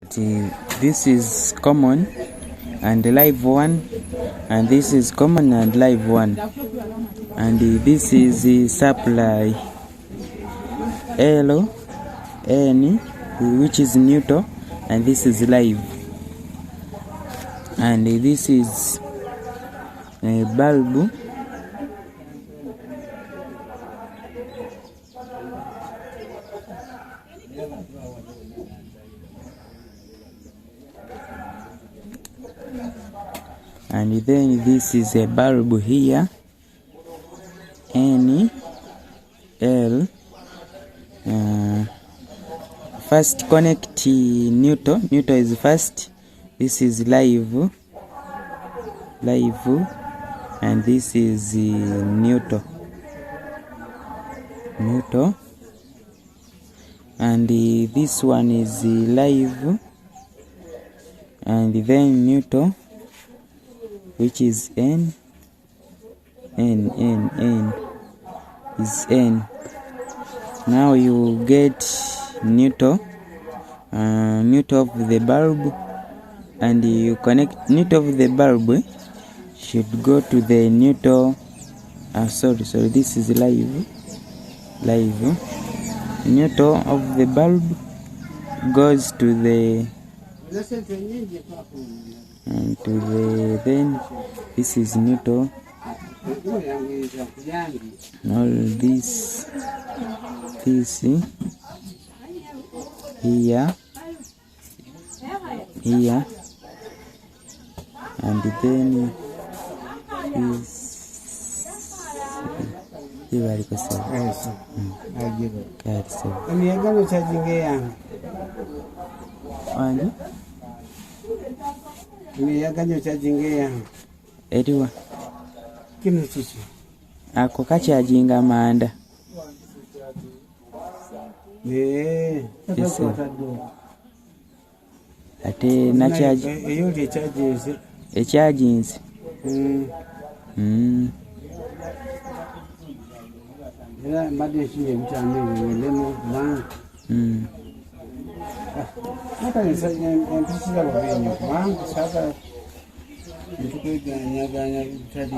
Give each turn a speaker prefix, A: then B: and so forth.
A: this is common and live one, and this is common and live one, and this is the supply L N, which is neutral, and this is live, and this is a bulb. And then this is a bulb here, N L. First connect neutral is first. This is live, and this is neutral, and this one is live, and then neutral, which is N is N. Now you get neutral of the bulb, and you connect neutral of the bulb should go to the neutral. Sorry, this is live. Neutral of the bulb goes to the then this is neutral. All this here, and then this here are ediwa
B: kino chichi
A: ako kachajinga manda ate na charge
B: eyo le charges
A: chargings
B: era mbadde shiye mtambi welemo na hata nisanya mpisa bwenye kwa sasa ntukwe ganya tadi